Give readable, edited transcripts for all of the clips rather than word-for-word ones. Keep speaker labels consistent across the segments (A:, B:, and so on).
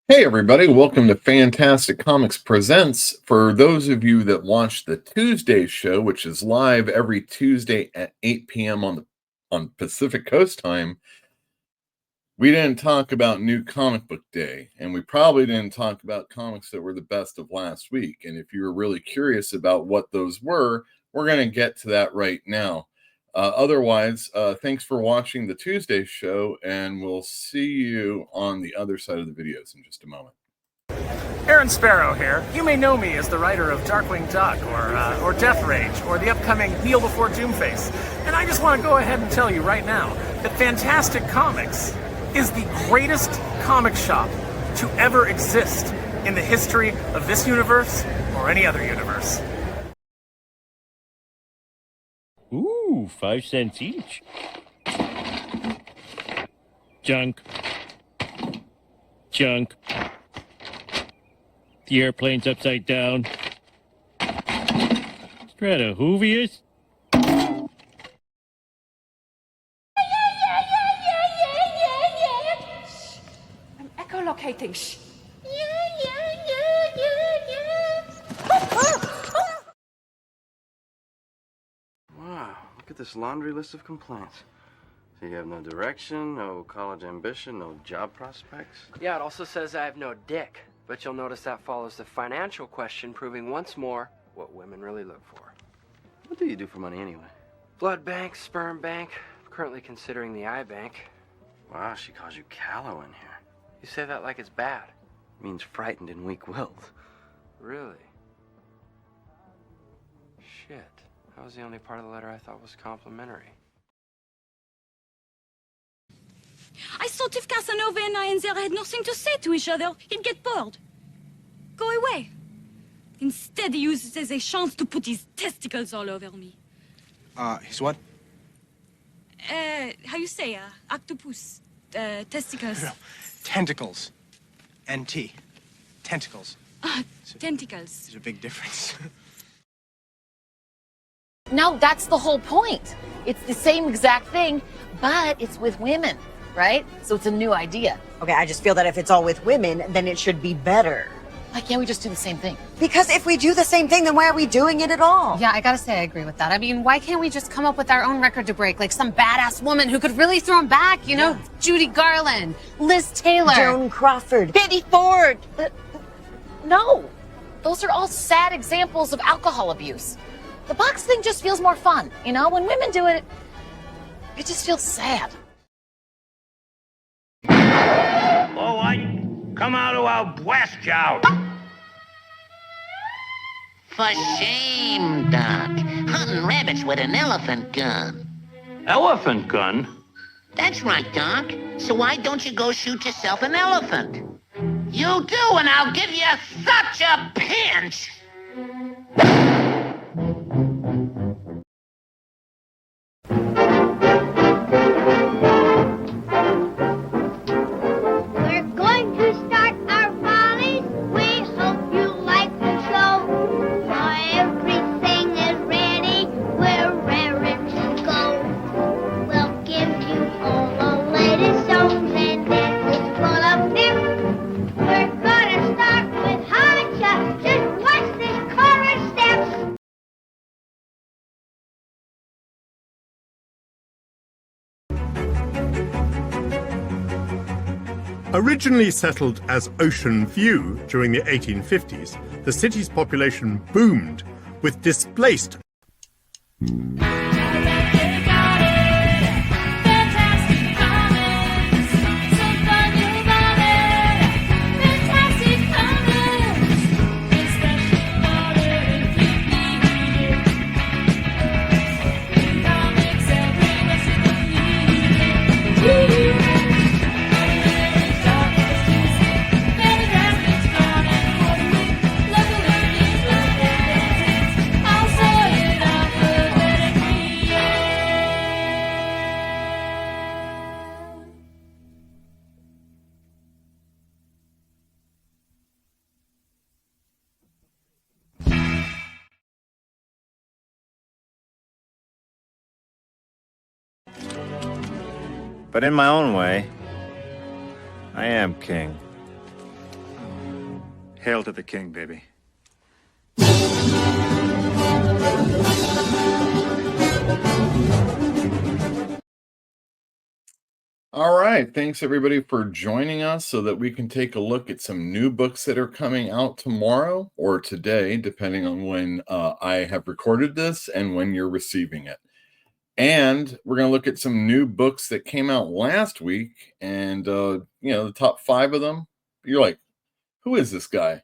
A: Hey everybody, welcome to Fantastic Comics Presents. For those of you that watch the Tuesday show, which is live every Tuesday at 8 p.m. on Pacific Coast time, we didn't talk about New Comic Book Day, and we probably didn't talk about comics that were the best of last week. And if you were really curious about what those were, we're going to get to that right now. Otherwise, thanks for watching the Tuesday show, and we'll see you on the other side of the videos in just a moment.
B: Aaron Sparrow here. You may know me as the writer of Darkwing Duck or Death Rage or the upcoming Kneel Before Doomface. And I just want to go ahead and tell you right now that Fantastic Comics is the greatest comic shop to ever exist in the history of this universe or any other universe.
C: Ooh, 5 cents each. Junk. Junk. The airplane's upside down. Stratohoovius?
D: I'm echolocating. Shh.
E: Wow, look at this laundry list of complaints. So you have no direction, no college ambition, no job prospects?
F: Yeah, it also says I have no dick. But you'll notice that follows the financial question, proving once more what women really look for.
E: What do you do for money anyway?
F: Blood bank, sperm bank. I'm currently considering the eye bank.
E: Wow, she calls you callow in here.
F: You say that like it's bad.
E: It means frightened and weak-willed.
F: Really? Shit. That was the only part of the letter I thought was complimentary.
G: I thought if Casanova and I had nothing to say to each other, he'd get bored. Go away. Instead, he uses it as a chance to put his testicles all over me.
H: His what?
G: How you say, octopus, testicles.
H: Tentacles. NT. Tentacles.
G: Tentacles.
H: There's a big difference.
I: No, that's the whole point. It's the same exact thing, but it's with women, right? So it's a new idea.
J: Okay, I just feel that if it's all with women, then it should be better.
I: Why can't we just do the same thing?
J: Because if we do the same thing, then why are we doing it at all?
D: Yeah, I gotta say, I agree with that. I mean, why can't we just come up with our own record to break? Like some badass woman who could really throw them back, you know? Judy Garland, Liz Taylor.
J: Joan Crawford.
I: Betty Ford. No, those are all sad examples of alcohol abuse. The box thing just feels more fun, you know? When women do it, it just feels sad.
C: All right, come out or I'll blast you out.
K: For shame, Doc. Hunting rabbits with an elephant gun.
C: Elephant gun?
K: That's right, Doc. So why don't you go shoot yourself an elephant? You do, and I'll give you such a pinch!
L: We're going to start our volleys. We hope you like the show. For everything is ready. We're raring to go. We'll give you all the latest songs and it's full of pep. We're gonna start with high chops. Just watch this chorus steps.
M: Originally settled as Ocean View during the 1850s, the city's population boomed with displaced
N: But in my own way, I am king. Hail to the king, baby.
A: All right. Thanks everybody for joining us so that we can take a look at some new books that are coming out tomorrow or today, depending on when I have recorded this and when you're receiving it. And we're going to look at some new books that came out last week and, the top 5 of them. You're like, who is this guy?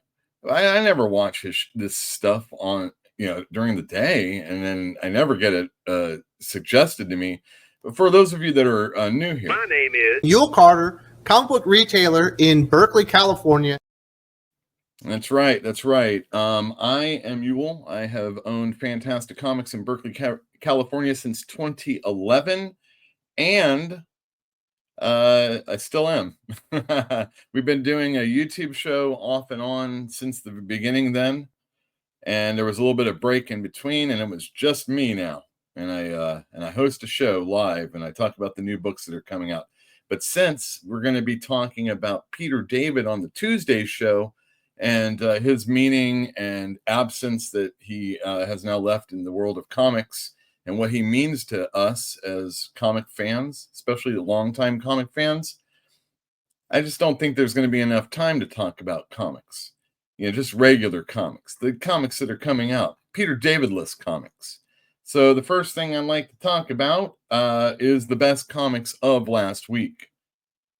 A: I never watch this stuff on, during the day, and then I never get it suggested to me. But for those of you that are new here,
O: my name is Yule Carter, comic book retailer in Berkeley, California.
A: That's right. That's right. I am Yule. I have owned Fantastic Comics in Berkeley, California since 2011, and I still am. We've been doing a YouTube show off and on since the beginning then, and there was a little bit of break in between, and it was just me now. And I host a show live, and I talk about the new books that are coming out. But since we're going to be talking about Peter David on the Tuesday show and his meaning and absence that he has now left in the world of comics and what he means to us as comic fans, especially the longtime comic fans, I just don't think there's going to be enough time to talk about comics. Just regular comics, the comics that are coming out, Peter David-less comics. So the first thing I'd like to talk about is the best comics of last week.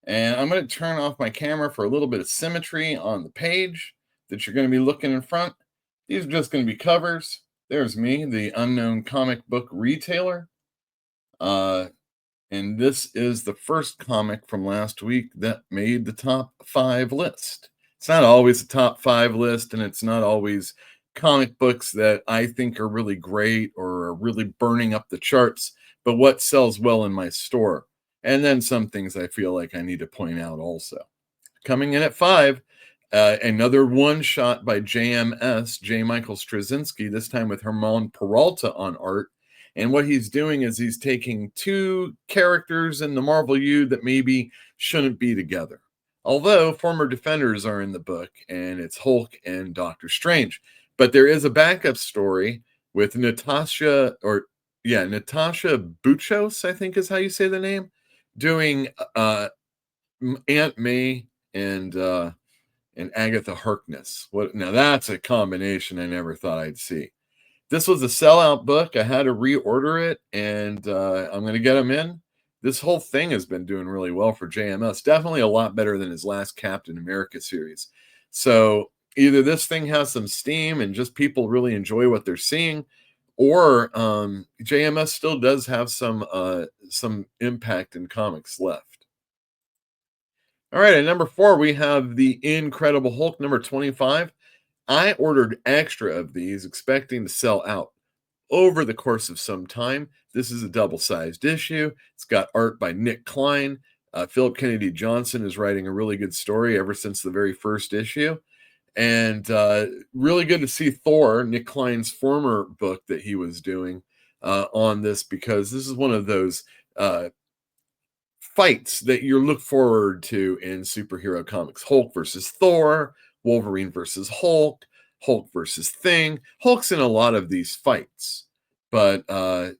A: And I'm going to turn off my camera for a little bit of symmetry on the page that you're going to be looking in front. These are just going to be covers. There's me, the unknown comic book retailer. And this is the first comic from last week that made the top 5 list. It's not always a top 5 list, and it's not always comic books that I think are really great or are really burning up the charts, but what sells well in my store. And then some things I feel like I need to point out also. Coming in at 5, another one shot by JMS, J. Michael Straczynski, this time with Herman Peralta on art. And what he's doing is he's taking 2 characters in the Marvel U that maybe shouldn't be together. Although former Defenders are in the book, and it's Hulk and Doctor Strange. But there is a backup story with Natasha Buchos, I think is how you say the name, doing Aunt May and Agatha Harkness. Now that's a combination I never thought I'd see. This was a sellout book. I had to reorder it, and I'm going to get them in. This whole thing has been doing really well for JMS. Definitely a lot better than his last Captain America series. So either this thing has some steam and just people really enjoy what they're seeing, or JMS still does have some impact in comics left. All right, at number 4, we have The Incredible Hulk, number 25. I ordered extra of these, expecting to sell out over the course of some time. This is a double-sized issue. It's got art by Nick Klein. Philip Kennedy Johnson is writing a really good story ever since the very first issue. And really good to see Thor, Nick Klein's former book that he was doing, on this, because this is one of those fights that you look forward to in superhero comics. Hulk versus Thor, Wolverine versus Hulk, Hulk versus Thing. Hulk's in a lot of these fights, but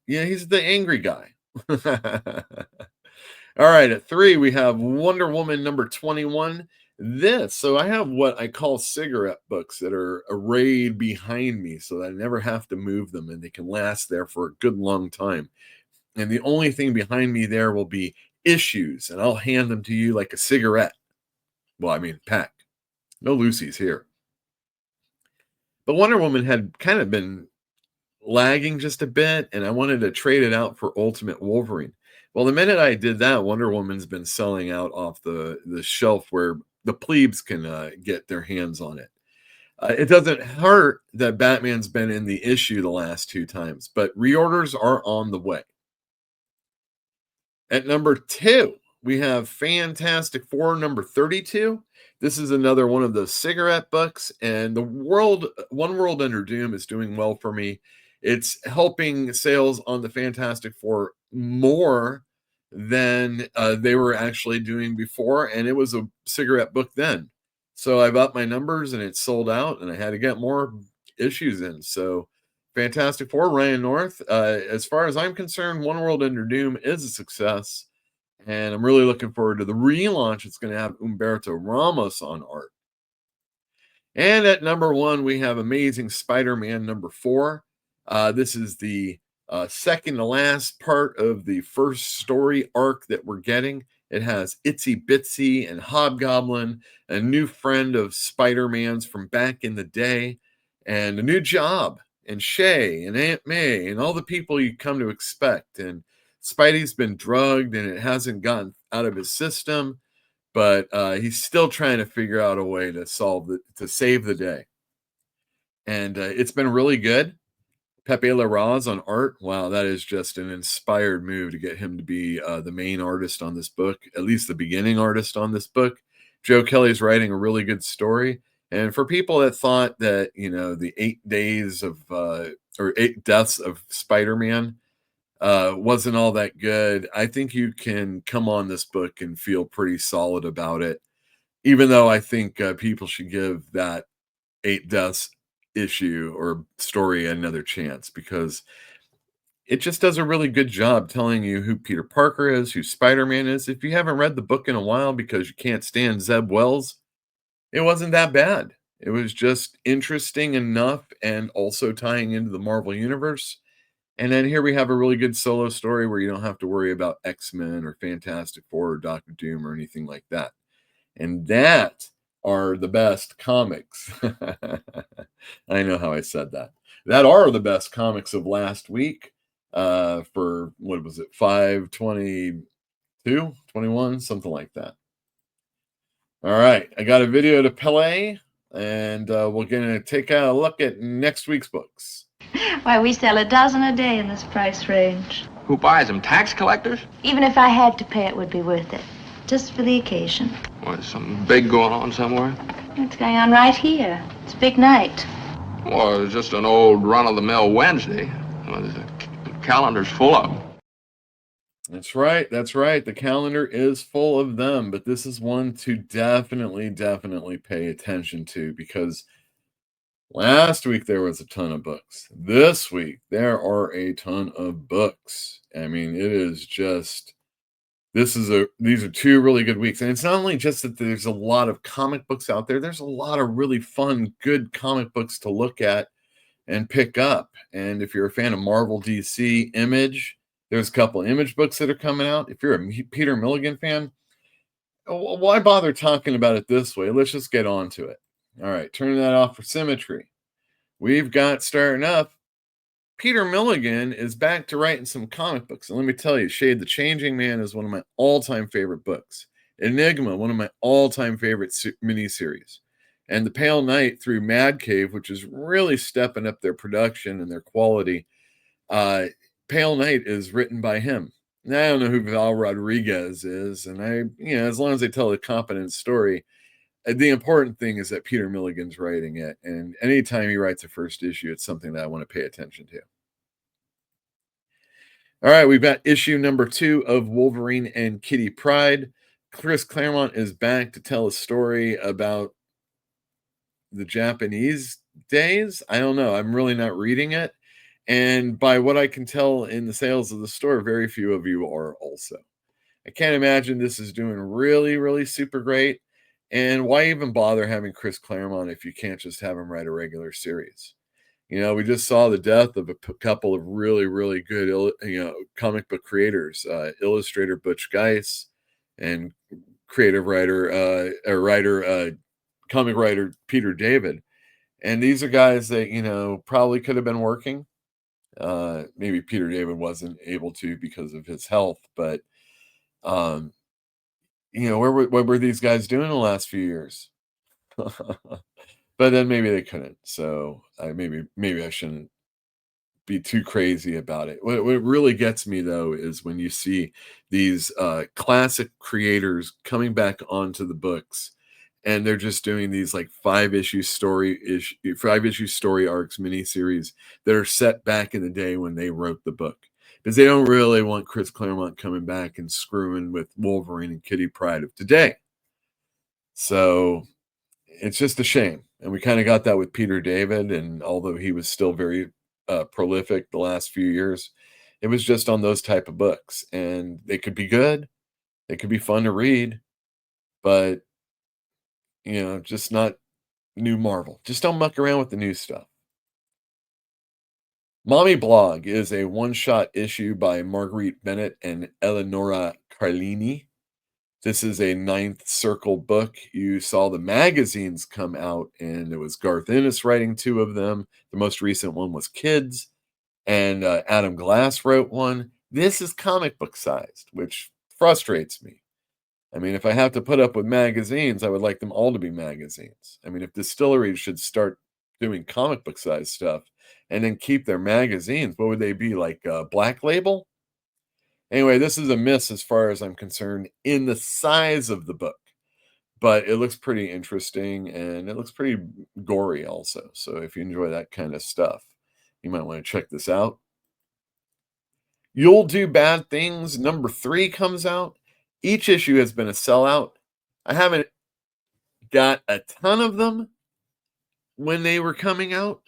A: he's the angry guy. All right, at 3, we have Wonder Woman number 21. So I have what I call cigarette books that are arrayed behind me so that I never have to move them, and they can last there for a good long time. And the only thing behind me there will be issues, and I'll hand them to you like a cigarette. Well, I mean, pack. No Lucy's here. But Wonder Woman had kind of been lagging just a bit, and I wanted to trade it out for Ultimate Wolverine. Well, the minute I did that, Wonder Woman's been selling out off the shelf where the plebes can get their hands on it. It doesn't hurt that Batman's been in the issue the last 2 times, but reorders are on the way. At number 2, we have Fantastic Four number 32. This is another one of those cigarette books, and One World Under Doom is doing well for me. It's helping sales on the Fantastic Four more than they were actually doing before, and it was a cigarette book then. So I've upped my numbers and it's sold out, and I had to get more issues in. So Fantastic Four, Ryan North. As far as I'm concerned, One World Under Doom is a success, and I'm really looking forward to the relaunch. It's going to have Humberto Ramos on art. And at number 1, we have Amazing Spider-Man number 4. This is the second to last part of the first story arc that we're getting. It has Itsy Bitsy and Hobgoblin, a new friend of Spider-Man's from back in the day, and a new job, and Shay and Aunt May and all the people you come to expect. And Spidey's been drugged and it hasn't gotten out of his system, but he's still trying to figure out a way to save the day. And it's been really good. Pepe Larraz on art. Wow, that is just an inspired move to get him to be the main artist on this book, at least the beginning artist on this book. Joe Kelly's writing a really good story. And for people that thought that, the 8 days of, or 8 deaths of Spider-Man wasn't all that good, I think you can come on this book and feel pretty solid about it. Even though I think people should give that 8 deaths issue or story another chance, because it just does a really good job telling you who Peter Parker is, who Spider-Man is. If you haven't read the book in a while because you can't stand Zeb Wells, it wasn't that bad. It was just interesting enough and also tying into the Marvel Universe. And then here we have a really good solo story where you don't have to worry about X-Men or Fantastic Four or Doctor Doom or anything like that. And that are the best comics. I know how I said that. That are the best comics of last week for, what was it, 5/22, 21, something like that. All right, I got a video to play, and we're going to take a look at next week's books.
N: Why, we sell a dozen a day in this price range.
P: Who buys them? Tax collectors?
N: Even if I had to pay, it would be worth it. Just for the occasion.
P: What, is something big going on somewhere?
N: It's going on right here. It's a big night.
P: Well, it's just an old run-of-the-mill Wednesday. Well, the calendar's full of them.
A: That's right. That's right. The calendar is full of them, but this is one to definitely pay attention to, because last week there was a ton of books. This week there are a ton of books. I mean, it is just, these are 2 really good weeks. And it's not only just that there's a lot of comic books out there, there's a lot of really fun, good comic books to look at and pick up. And if you're a fan of Marvel, DC, Image, there's a couple Image books that are coming out. If you're a Peter Milligan fan, why bother talking about it this way? Let's just get on to it. All right, turning that off for symmetry. We've got, starting up, Peter Milligan is back to writing some comic books. And let me tell you, Shade the Changing Man is one of my all-time favorite books. Enigma, one of my all-time favorite miniseries. And The Pale Knight through Mad Cave, which is really stepping up their production and their quality. Pale Knight is written by him. Now, I don't know who Val Rodriguez is, and as long as they tell a competent story, the important thing is that Peter Milligan's writing it, and anytime he writes a first issue, it's something that I want to pay attention to. All right, we've got issue number 2 of Wolverine and Kitty Pryde. Chris Claremont is back to tell a story about the Japanese days. I don't know. I'm really not reading it. And by what I can tell in the sales of the store, very few of you are also. I can't imagine this is doing really super great. And why even bother having Chris Claremont if you can't just have him write a regular series? We just saw the death of a couple of really good, comic book creators, illustrator Butch Guice and creative writer, comic writer Peter David. And these are guys that, probably could have been working. Maybe Peter David wasn't able to because of his health, but what were these guys doing the last few years? But then maybe they couldn't. So maybe I shouldn't be too crazy about it. What really gets me though is when you see these classic creators coming back onto the books, and they're just doing these like 5-issue story arcs miniseries that are set back in the day when they wrote the book, because they don't really want Chris Claremont coming back and screwing with Wolverine and Kitty Pryde of today. So it's just a shame. And we kind of got that with Peter David. And although he was still very prolific the last few years, it was just on those type of books. And they could be good. They could be fun to read. But, just not new Marvel. Just don't muck around with the new stuff. Mommy Blog is a one-shot issue by Marguerite Bennett and Eleonora Carlini. This is a Ninth Circle book. You saw the magazines come out, and it was Garth Ennis writing 2 of them. The most recent one was Kids, and Adam Glass wrote one. This is comic book sized, which frustrates me. I mean, if I have to put up with magazines, I would like them all to be magazines. I mean, if distilleries should start doing comic book size stuff and then keep their magazines, what would they be, like Black Label? Anyway, this is a miss as far as I'm concerned in the size of the book, but it looks pretty interesting and it looks pretty gory also. So if you enjoy that kind of stuff, you might want to check this out. You'll Do Bad Things number 3 comes out. Each issue has been a sellout. I haven't got a ton of them when they were coming out,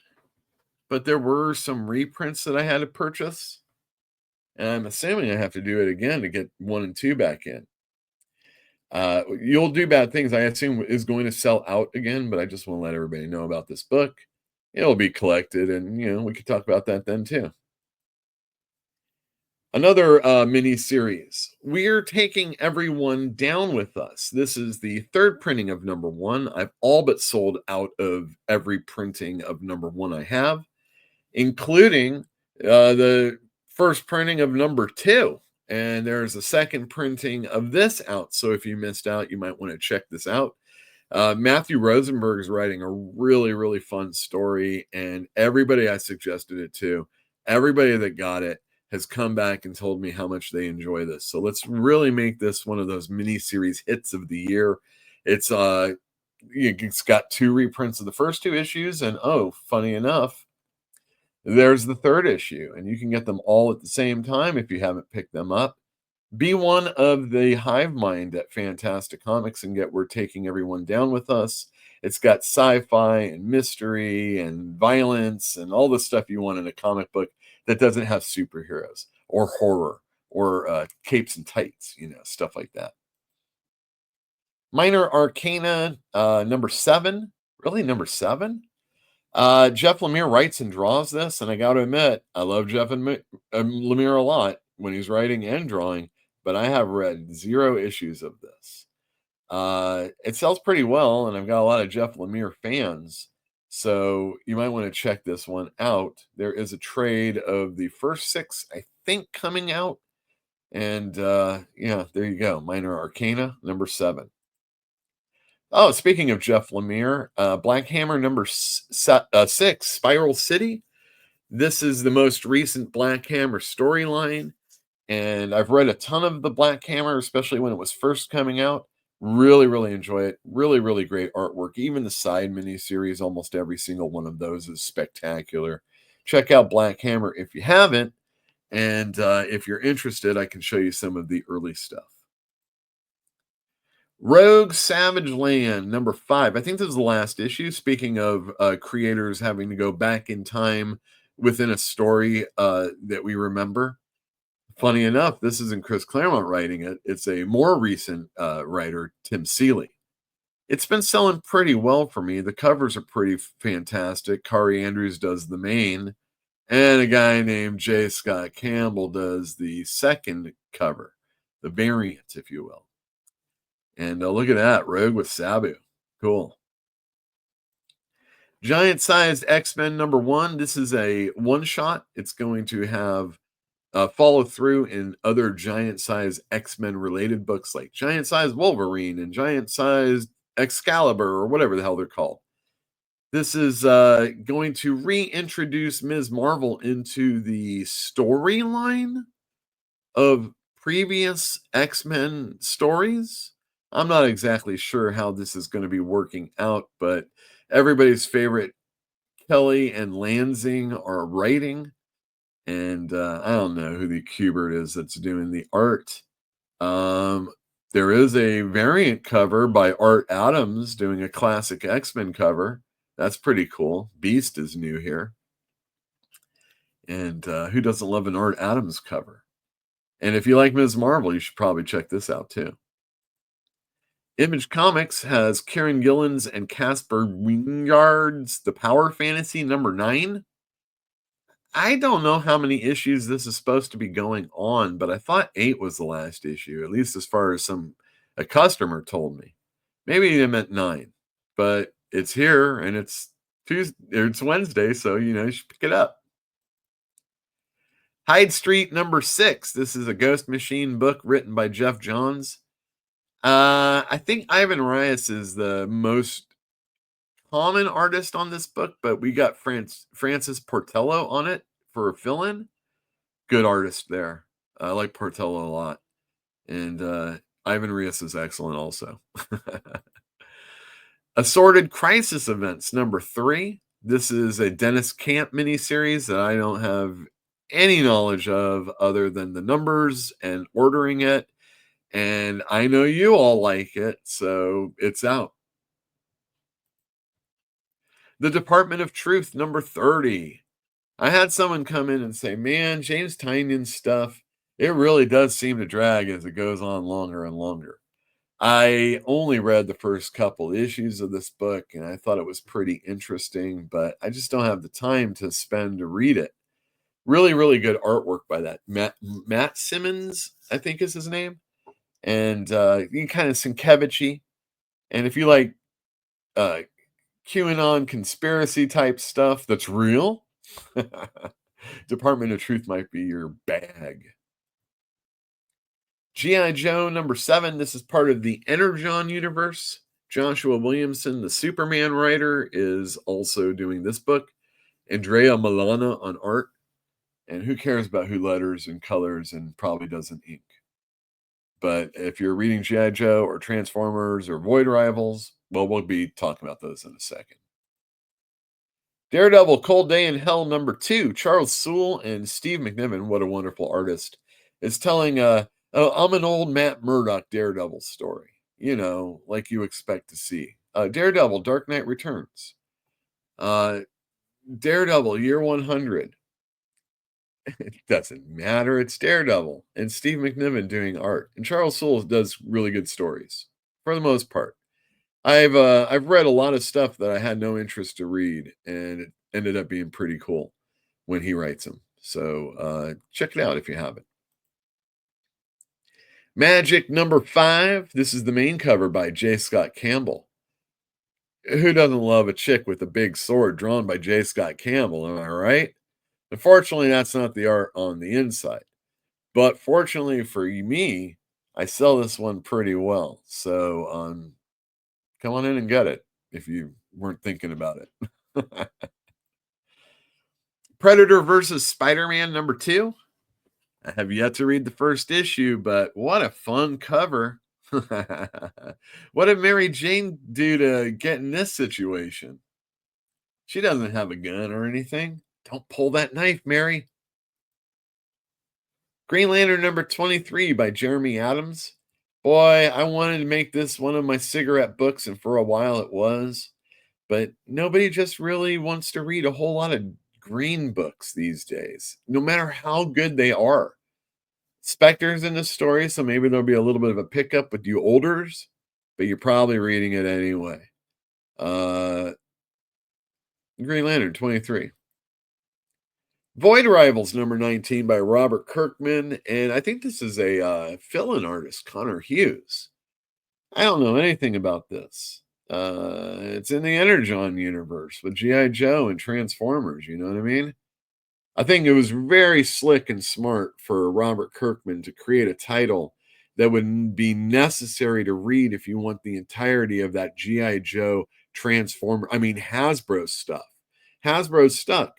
A: but there were some reprints that I had to purchase. And I'm assuming I have to do it again to get 1 and 2 back in. You'll Do Bad Things, I assume, is going to sell out again, but I just want to let everybody know about this book. It'll be collected, and, we could talk about that then, too. Another mini-series. We're taking everyone down with us. This is the 3rd printing of number 1. I've all but sold out of every printing of number 1 I have, including the first printing of number 2. And there's a second printing of this out. So if you missed out, you might want to check this out. Matthew Rosenberg is writing a really, really fun story. And everybody I suggested it to, everybody that got it, has come back and told me how much they enjoy this. So let's really make this one of those mini-series hits of the year. It's got 2 reprints of the first 2 issues. And funny enough, there's the 3rd issue, and you can get them all at the same time if you haven't picked them up. Be one of the hive mind at Fantastic Comics and get We're Taking Everyone Down with Us. It's got sci-fi and mystery and violence and all the stuff you want in a comic book that doesn't have superheroes or horror or capes and tights, stuff like that. Minor Arcana, number 7. Really, number 7? Jeff Lemire writes and draws this, and I got to admit, I love Jeff Lemire a lot when he's writing and drawing, but I have read 0 issues of this. It sells pretty well, and I've got a lot of Jeff Lemire fans, so you might want to check this one out. There is a trade of the first 6, I think, coming out, and there you go. Minor Arcana, number 7. Oh, speaking of Jeff Lemire, Black Hammer number 6, Spiral City. This is the most recent Black Hammer storyline, and I've read a ton of the Black Hammer, especially when it was first coming out. Really, really enjoy it. Really, really great artwork. Even the side miniseries, almost every single one of those is spectacular. Check out Black Hammer if you haven't, and if you're interested, I can show you some of the early stuff. Rogue Savage Land, number 5. I think this is the last issue. Speaking of creators having to go back in time within a story that we remember. Funny enough, this isn't Chris Claremont writing it. It's a more recent writer, Tim Seeley. It's been selling pretty well for me. The covers are pretty fantastic. Kari Andrews does the main, and a guy named J. Scott Campbell does the second cover, the variant, if you will. And look at that, Rogue with Sabu. Cool. Giant-sized X-Men number 1. This is a one-shot. It's going to have follow through in other giant-sized X-Men related books like Giant-sized Wolverine and Giant-sized Excalibur or whatever the hell they're called. This is going to reintroduce Ms. Marvel into the storyline of previous X-Men stories. I'm not exactly sure how this is going to be working out, but everybody's favorite Kelly and Lansing are writing. And I don't know who the Kubert is that's doing the art. There is a variant cover by Art Adams doing a classic X-Men cover. That's pretty cool. Beast is new here. And who doesn't love an Art Adams cover? And if you like Ms. Marvel, you should probably check this out too. Image Comics has Kieran Gillen's and Casper Wingard's The Power Fantasy #9. I don't know how many issues this is supposed to be going on, but I thought 8 was the last issue, at least as far as a customer told me. Maybe they meant 9, but it's here and it's Wednesday, so you should pick it up. Hyde Street #6. This is a Ghost Machine book written by Jeff Johns. I think Ivan Reis is the most common artist on this book, but we got Francis Portello on it for a fill-in. Good artist there. I like Portello a lot. And Ivan Reis is excellent also. Assorted Crisis Events #3. This is a Dennis Camp miniseries that I don't have any knowledge of other than the numbers and ordering it. And I know you all like it, so it's out. The Department of Truth #30. I had someone come in and say, man, James Tynion's stuff, it really does seem to drag as it goes on longer and longer. I only read the first couple issues of this book, and I thought it was pretty interesting, but I just don't have the time to spend to read it. Really, really good artwork by that Matt Simmons, I think is his name. And you kind of Sienkiewicz-y. And if you like QAnon conspiracy type stuff that's real, Department of Truth might be your bag. G.I. Joe #7. This is part of the Energon universe. Joshua Williamson, the Superman writer, is also doing this book. Andrea Milana on art. And who cares about who letters and colors and probably doesn't ink. But if you're reading G.I. Joe or Transformers or Void Rivals, well, we'll be talking about those in a second. Daredevil Cold Day in Hell #2. Charles Soule and Steve McNiven, what a wonderful artist, is telling I'm an old Matt Murdock Daredevil story. Like you expect to see. Daredevil Dark Knight Returns. Daredevil Year 100. It doesn't matter. It's Daredevil and Steve McNiven doing art. And Charles Soule does really good stories for the most part. I've read a lot of stuff that I had no interest to read, and it ended up being pretty cool when he writes them. So check it out if you haven't. Magic #5. This is the main cover by J. Scott Campbell. Who doesn't love a chick with a big sword drawn by J. Scott Campbell? Am I right? Unfortunately, that's not the art on the inside. But fortunately for me, I sell this one pretty well. So come on in and get it if you weren't thinking about it. Predator vs. Spider-Man #2. I have yet to read the first issue, but what a fun cover. What did Mary Jane do to get in this situation? She doesn't have a gun or anything. Don't pull that knife, Mary. Green Lantern #23 by Jeremy Adams. Boy, I wanted to make this one of my cigarette books, and for a while it was. But nobody just really wants to read a whole lot of green books these days, no matter how good they are. Spectre's in the story, so maybe there'll be a little bit of a pickup with you olders, but you're probably reading it anyway. Green Lantern 23. Void Rivals #19 by Robert Kirkman, and I think this is a fill-in artist, Connor Hughes. I don't know anything about this. It's in the Energon universe with G.I. Joe and Transformers, you know what I mean? I think it was very slick and smart for Robert Kirkman to create a title that would be necessary to read if you want the entirety of that G.I. Joe Hasbro stuff. Hasbro's stuck.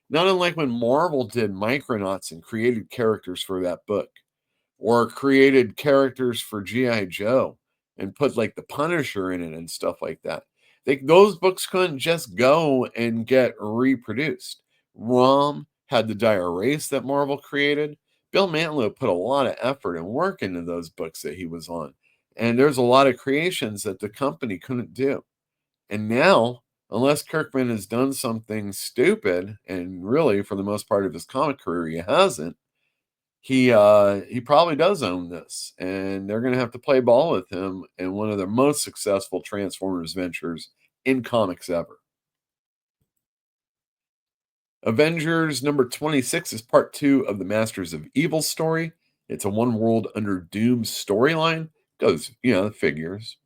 A: Not unlike when Marvel did Micronauts and created characters for that book, or created characters for G.I. Joe and put like the Punisher in it and stuff like that. Those books couldn't just go and get reproduced. ROM had the Dire Wraiths that Marvel created. Bill Mantlo put a lot of effort and work into those books that he was on. And there's a lot of creations that the company couldn't do. And now, unless Kirkman has done something stupid, and really for the most part of his comic career he hasn't, he probably does own this, and they're going to have to play ball with him in one of the most successful Transformers ventures in comics ever. Avengers number 26 is part 2 of the Masters of Evil story. It's a One World Under Doom storyline. Goes, figures.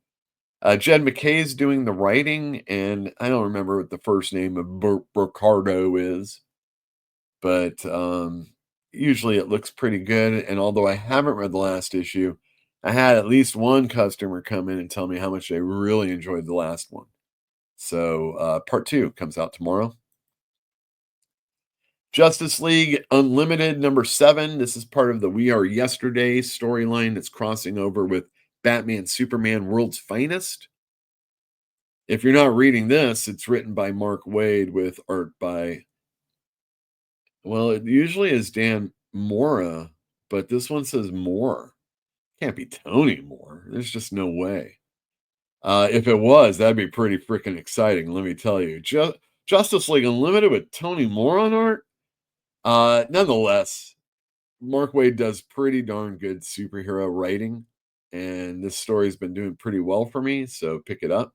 A: Jed McKay's doing the writing, and I don't remember what the first name of Ricardo is, but usually it looks pretty good. And although I haven't read the last issue, I had at least one customer come in and tell me how much they really enjoyed the last one. So part 2 comes out tomorrow. Justice League Unlimited number 7. This is part of the We Are Yesterday storyline that's crossing over with Batman Superman World's Finest. If you're not reading this, it's written by Mark Waid with art by, well, it usually is Dan Mora, but this one says Moore. Can't be Tony Moore. There's just no way. If it was, that'd be pretty freaking exciting, let me tell you. Justice League Unlimited with Tony Moore on art? Nonetheless, Mark Waid does pretty darn good superhero writing, and this story's been doing pretty well for me, so pick it up.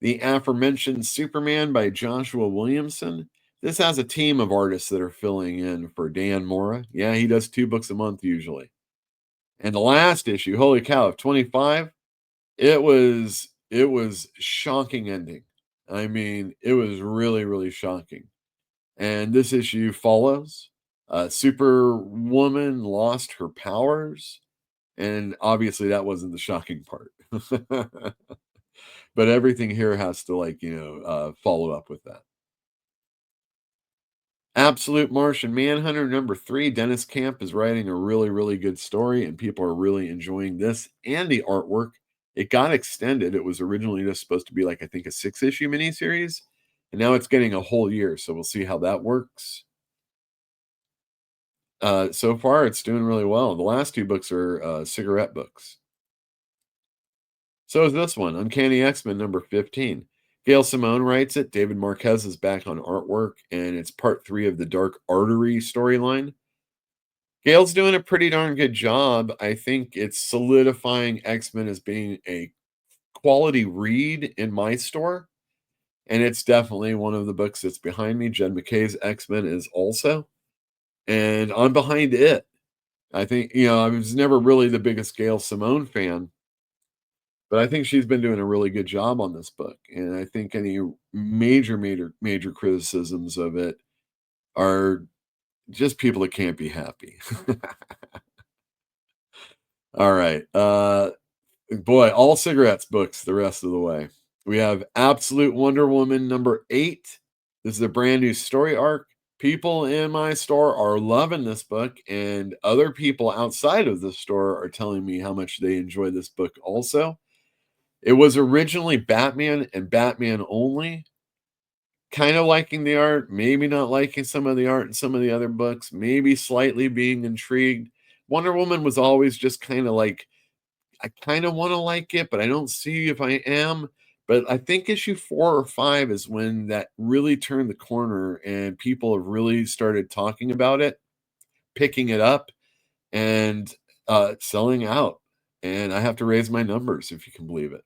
A: The aforementioned Superman by Joshua Williamson. This has a team of artists that are filling in for Dan Mora. Yeah, he does 2 books a month usually. And the last issue, holy cow, of 25, it was shocking ending. I mean, it was really, really shocking. And this issue follows. Superwoman lost her powers. And obviously that wasn't the shocking part. But everything here has to follow up with that. Absolute Martian Manhunter number 3. Dennis Camp is writing a really, really good story, and people are really enjoying this and the artwork. It got extended. It was originally just supposed to be I think a 6-issue miniseries, and now it's getting a whole year. So we'll see how that works. So far, it's doing really well. The last 2 books are cigarette books. So is this one, Uncanny X-Men number 15. Gail Simone writes it. David Marquez is back on artwork, and it's part 3 of the Dark Artery storyline. Gail's doing a pretty darn good job. I think it's solidifying X-Men as being a quality read in my store, and it's definitely one of the books that's behind me. Jed McKay's X-Men is also, and I'm behind it. I think, I was never really the biggest Gail Simone fan, but I think she's been doing a really good job on this book. And I think any major criticisms of it are just people that can't be happy. All right. Boy, all cigarettes books the rest of the way. We have Absolute Wonder Woman number 8. This is a brand new story arc. People in my store are loving this book, and other people outside of the store are telling me how much they enjoy this book also. It was originally Batman and Batman only. Kind of liking the art, maybe not liking some of the art in some of the other books, maybe slightly being intrigued. Wonder Woman was always just kind of I kind of want to like it, but I don't see if I am. But I think issue 4 or 5 is when that really turned the corner, and people have really started talking about it, picking it up, and selling out. And I have to raise my numbers, if you can believe it.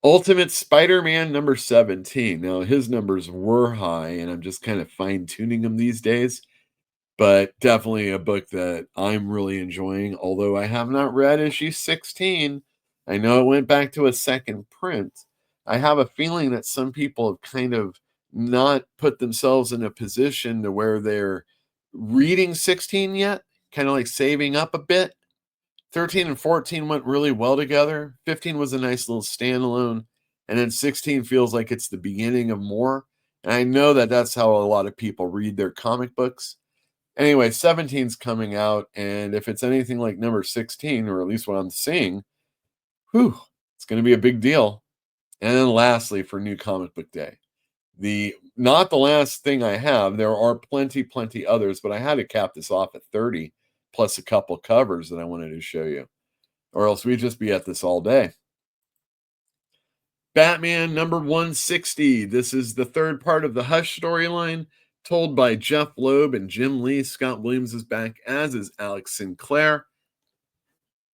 A: Ultimate Spider-Man number 17. Now, his numbers were high, and I'm just kind of fine-tuning them these days. But definitely a book that I'm really enjoying, although I have not read issue 16. I know it went back to a second print. I have a feeling that some people have kind of not put themselves in a position to where they're reading 16 yet, kind of saving up a bit. 13 and 14 went really well together. 15 was a nice little standalone. And then 16 feels like it's the beginning of more. And I know that that's how a lot of people read their comic books. Anyway, 17's coming out. And if it's anything like number 16, or at least what I'm seeing, it's going to be a big deal. And then lastly, for New Comic Book Day, not the last thing I have. There are plenty others, but I had to cap this off at 30 plus a couple covers that I wanted to show you, or else we'd just be at this all day. Batman number 160. This is the third part of the Hush storyline, told by Jeff Loeb and Jim Lee. Scott Williams is back, as is Alex Sinclair.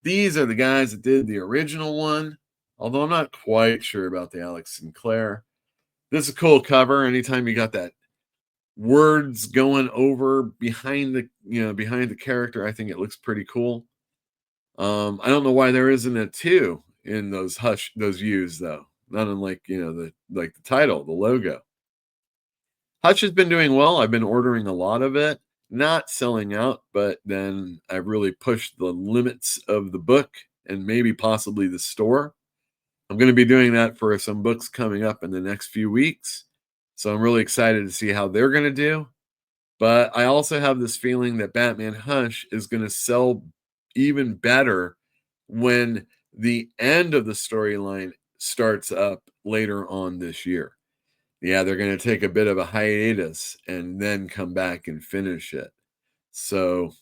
A: These are the guys that did the original one, although I'm not quite sure about the Alex Sinclair. This is a cool cover. Anytime you got that words going over behind the character, I think it looks pretty cool. I don't know why there isn't a 2 in those U's though. Not unlike, the title, the logo. Hush has been doing well. I've been ordering a lot of it, not selling out, but then I've really pushed the limits of the book and maybe possibly the store. I'm going to be doing that for some books coming up in the next few weeks. So I'm really excited to see how they're going to do. But I also have this feeling that Batman Hush is going to sell even better when the end of the storyline starts up later on this year. Yeah, they're going to take a bit of a hiatus and then come back and finish it. So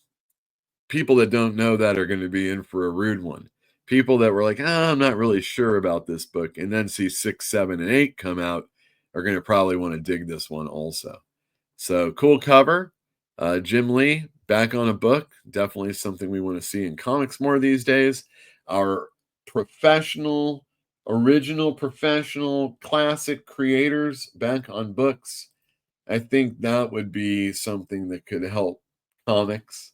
A: people that don't know that are going to be in for a rude one. People that were like, I'm not really sure about this book, and then see 6, 7, and 8 come out are going to probably want to dig this one also. So cool cover. Jim Lee back on a book. Definitely something we want to see in comics more these days. Our original professional classic creators back on books. I think that would be something that could help comics.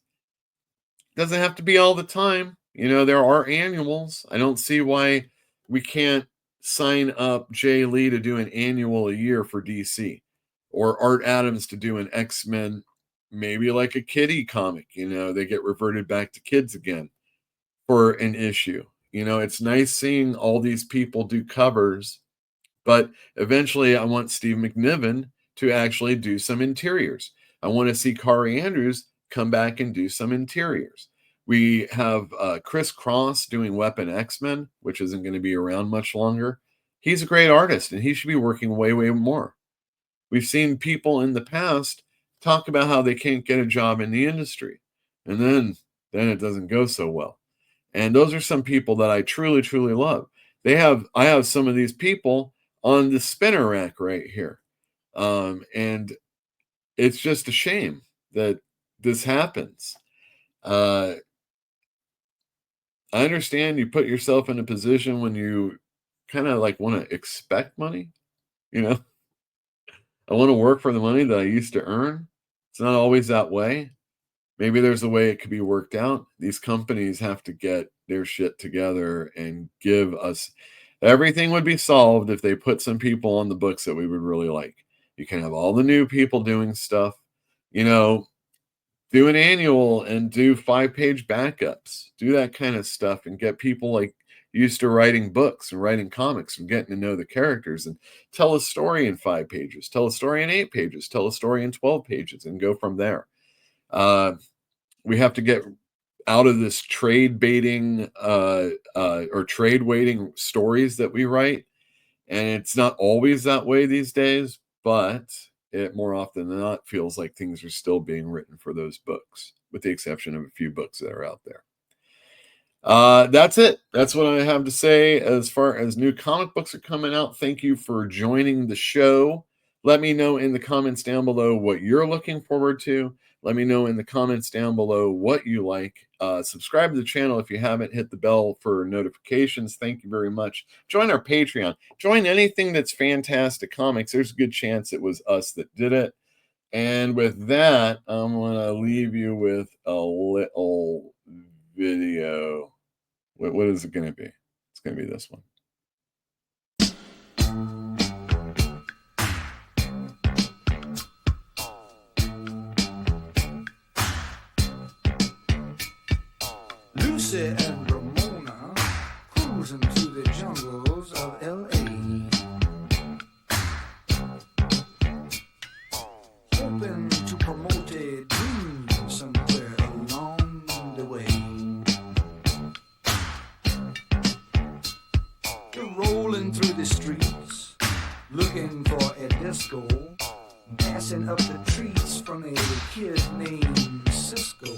A: Doesn't have to be all the time. There are annuals. I don't see why we can't sign up Jay Lee to do an annual a year for DC, or Art Adams to do an X-Men, maybe like a kiddie comic. They get reverted back to kids again for an issue. It's nice seeing all these people do covers, but eventually I want Steve McNiven to actually do some interiors. I want to see Kari Andrews come back and do some interiors. We have Chris Cross doing Weapon X-Men, which isn't going to be around much longer. He's a great artist, and he should be working way, way more. We've seen people in the past talk about how they can't get a job in the industry, and then it doesn't go so well. And those are some people that I truly, truly love. I have some of these people on the spinner rack right here. And it's just a shame that this happens. I understand you put yourself in a position when you kind of want to expect money. I want to work for the money that I used to earn. It's not always that way. Maybe there's a way it could be worked out. These companies have to get their shit together and give us. Everything would be solved if they put some people on the books that we would really like. You can have all the new people doing stuff, do an annual and do 5-page backups, do that kind of stuff, and get people used to writing books and writing comics and getting to know the characters, and tell a story in 5 pages, tell a story in 8 pages, tell a story in 12 pages, and go from there. We have to get out of this trade baiting or trade waiting stories that we write. And it's not always that way these days, but it more often than not feels like things are still being written for those books, with the exception of a few books that are out there. That's it. That's what I have to say as far as new comic books are coming out. Thank you for joining the show. Let me know in the comments down below what you're looking forward to. Let me know in the comments down below what you like. Subscribe to the channel if you haven't. Hit the bell for notifications. Thank you very much. Join our Patreon. Join anything that's Fantastic Comics. There's a good chance it was us that did it. And with that, I'm going to leave you with a little video. What is it going to be? It's going to be this one.
Q: Lucy and Ramona cruising through the jungles of L.A. Hoping to promote a dream somewhere along the way. They're rolling through the streets, looking for a disco, passing up the treats from a kid named Cisco.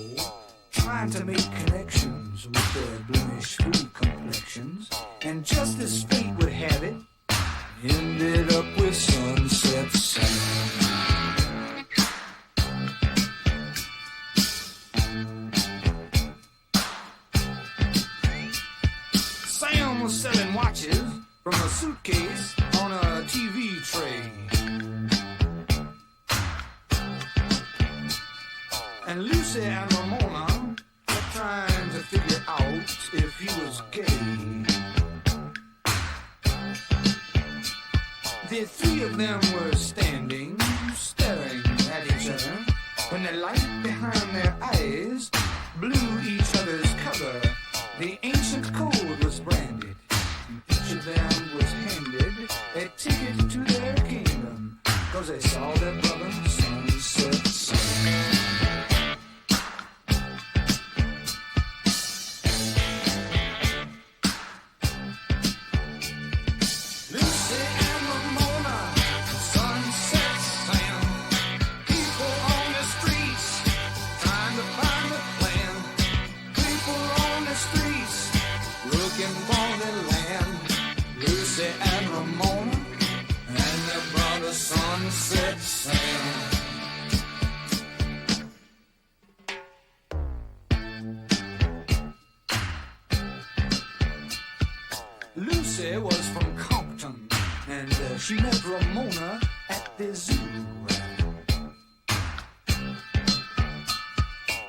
Q: trying to make connections with their blemish-free complexions. And just as fate would have it, ended up with Sunset Sam. Sam was selling watches from a suitcase on a TV tray. And Lucy and Ramona were trying to figure out if he was gay. The three of them were standing, staring at each other, when the light behind their eyes blew each other's cover. The ancient code was branded, and each of them was handed a ticket to their kingdom, 'cause they saw their brother Sunset Sam. Sunset Sam. Lucy was from Compton, and she met Ramona at the zoo.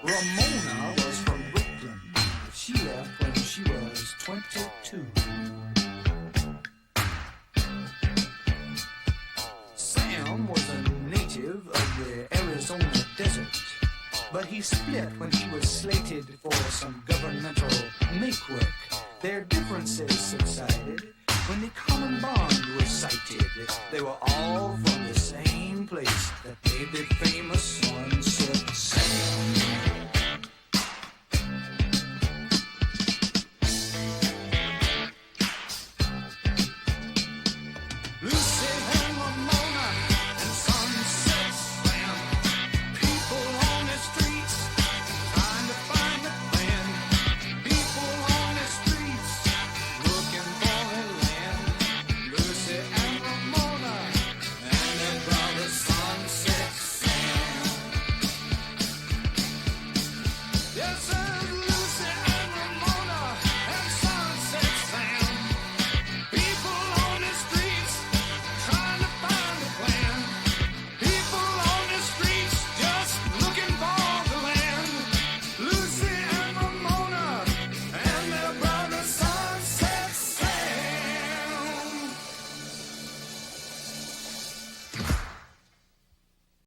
Q: Ramona was from Brooklyn. She left when she was 22. Sam was a native of the Arizona desert, but he split when he was slated for some governmental make-work. Their differences subsided when the common bond was sighted. They were all from the same place that made the famous Sunset Sam.